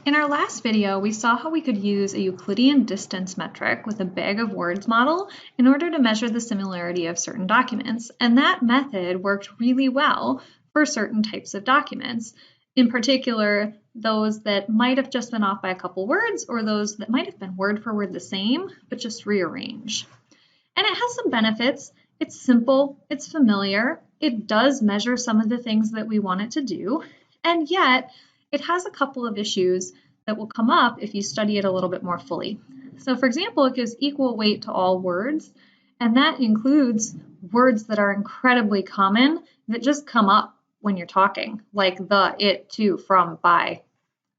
In our last video, we saw how we could use a Euclidean distance metric with a bag of words model in order to measure the similarity of certain documents, and that method worked really well for certain types of documents, in particular those that might have just been off by a couple words or those that might have been word for word the same, but just rearranged. And it has some benefits. It's simple, it's familiar, it does measure some of the things that we want it to do, and yet it has a couple of issues that will come up if you study it a little bit more fully. So for example, it gives equal weight to all words, and that includes words that are incredibly common that just come up when you're talking, like the, it, to, from, by,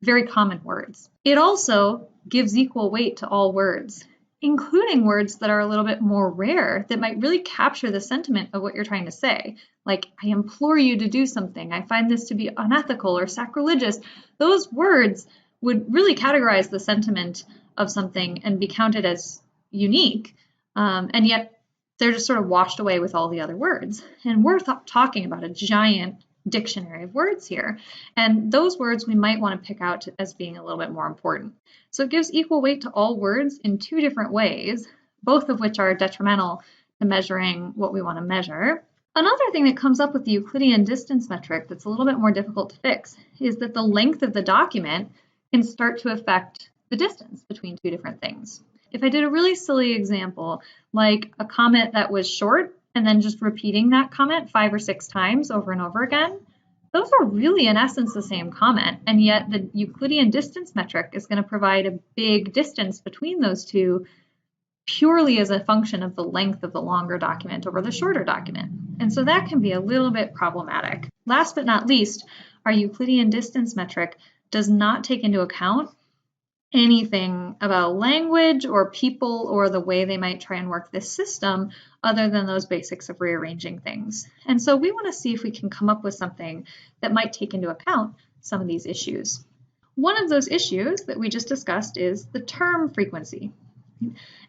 very common words. It also gives equal weight to all words, including words that are a little bit more rare that might really capture the sentiment of what you're trying to say. Like, I implore you to do something, I find this to be unethical or sacrilegious. Those words would really categorize the sentiment of something and be counted as unique, and yet they're just sort of washed away with all the other words. And we're talking about a giant dictionary of words here, and those words we might want to pick out as being a little bit more important. So it gives equal weight to all words in two different ways, both of which are detrimental to measuring what we want to measure. Another thing that comes up with the Euclidean distance metric that's a little bit more difficult to fix is that the length of the document can start to affect the distance between two different things. If I did a really silly example, like a comment that was short and then just repeating that comment 5 or 6 times over and over again, those are really in essence the same comment, and yet the Euclidean distance metric is going to provide a big distance between those two purely as a function of the length of the longer document over the shorter document. And so that can be a little bit problematic. Last but not least, our Euclidean distance metric does not take into account anything about language or people or the way they might try and work this system other than those basics of rearranging things. And so we want to see if we can come up with something that might take into account some of these issues. One of those issues that we just discussed is the term frequency.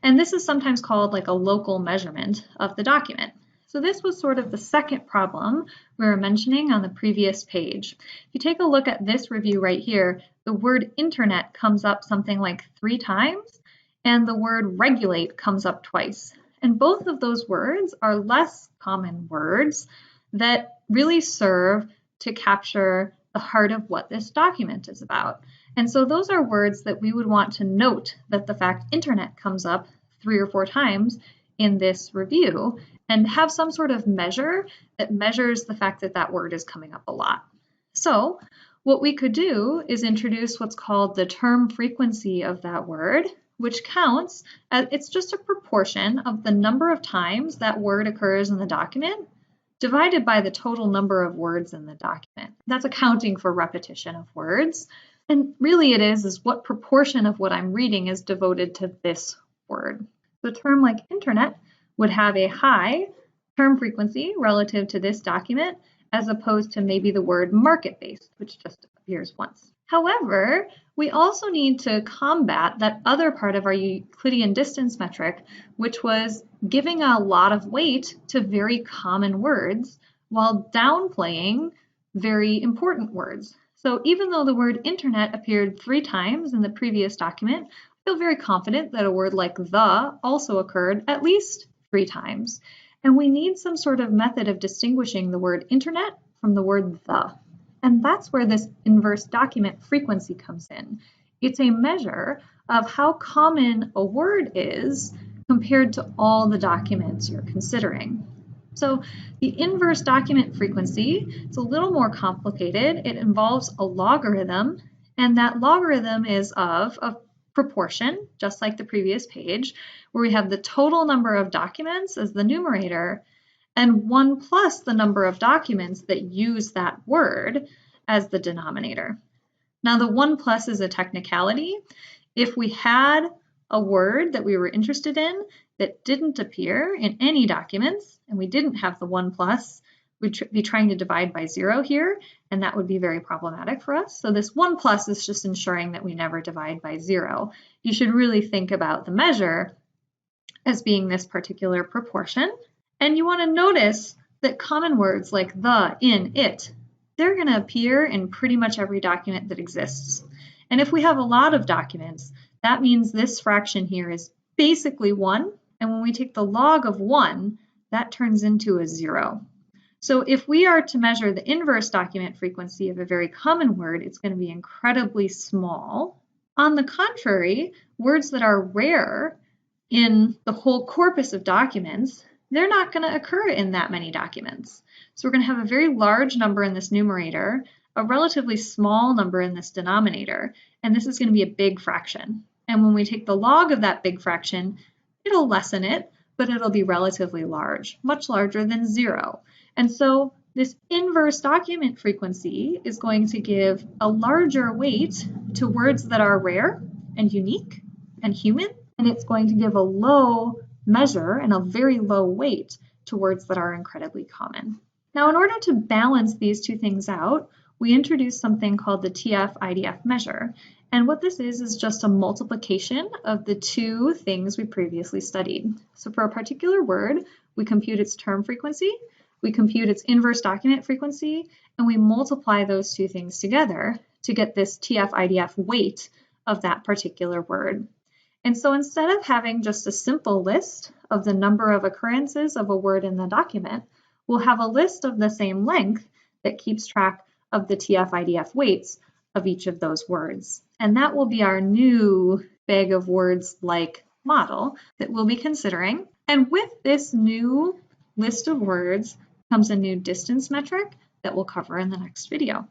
And this is sometimes called like a local measurement of the document. So this was sort of the second problem we were mentioning on the previous page. If you take a look at this review right here, the word internet comes up something like 3 times, and the word regulate comes up twice. And both of those words are less common words that really serve to capture the heart of what this document is about. And so those are words that we would want to note that the fact internet comes up 3 or 4 times in this review and have some sort of measure that measures the fact that that word is coming up a lot. So what we could do is introduce what's called the term frequency of that word, which counts as it's just a proportion of the number of times that word occurs in the document divided by the total number of words in the document. That's accounting for repetition of words. And really it is what proportion of what I'm reading is devoted to this word. So a term like internet would have a high term frequency relative to this document as opposed to maybe the word market-based, which just appears once. However, we also need to combat that other part of our Euclidean distance metric, which was giving a lot of weight to very common words while downplaying very important words. So even though the word internet appeared 3 times in the previous document, I feel very confident that a word like the also occurred at least 3 times. And we need some sort of method of distinguishing the word internet from the word the. And that's where this inverse document frequency comes in. It's a measure of how common a word is compared to all the documents you're considering. So the inverse document frequency, it's a little more complicated. It involves a logarithm, and that logarithm is of a proportion, just like the previous page, where we have the total number of documents as the numerator and 1 plus the number of documents that use that word as the denominator. Now the 1 plus is a technicality. If we had a word that we were interested in that didn't appear in any documents and we didn't have the 1 plus, we'd be trying to divide by 0 here, and that would be very problematic for us. So this 1 plus is just ensuring that we never divide by 0. You should really think about the measure as being this particular proportion. And you want to notice that common words like the, in, it, they're going to appear in pretty much every document that exists. And if we have a lot of documents, that means this fraction here is basically 1. And when we take the log of 1, that turns into a 0. So if we are to measure the inverse document frequency of a very common word, it's going to be incredibly small. On the contrary, words that are rare in the whole corpus of documents, they're not going to occur in that many documents. So we're going to have a very large number in this numerator, a relatively small number in this denominator, and this is going to be a big fraction. And when we take the log of that big fraction, it'll lessen it, but it'll be relatively large, much larger than 0. And so this inverse document frequency is going to give a larger weight to words that are rare and unique and human, and it's going to give a low measure and a very low weight to words that are incredibly common. Now, in order to balance these two things out, we introduced something called the Tf-idf measure. And what this is just a multiplication of the two things we previously studied. So for a particular word, we compute its term frequency, we compute its inverse document frequency, and we multiply those two things together to get this Tf-idf weight of that particular word. And so instead of having just a simple list of the number of occurrences of a word in the document, we'll have a list of the same length that keeps track of the Tf-idf weights of each of those words. And that will be our new bag of words like model that we'll be considering. And with this new list of words comes a new distance metric that we'll cover in the next video.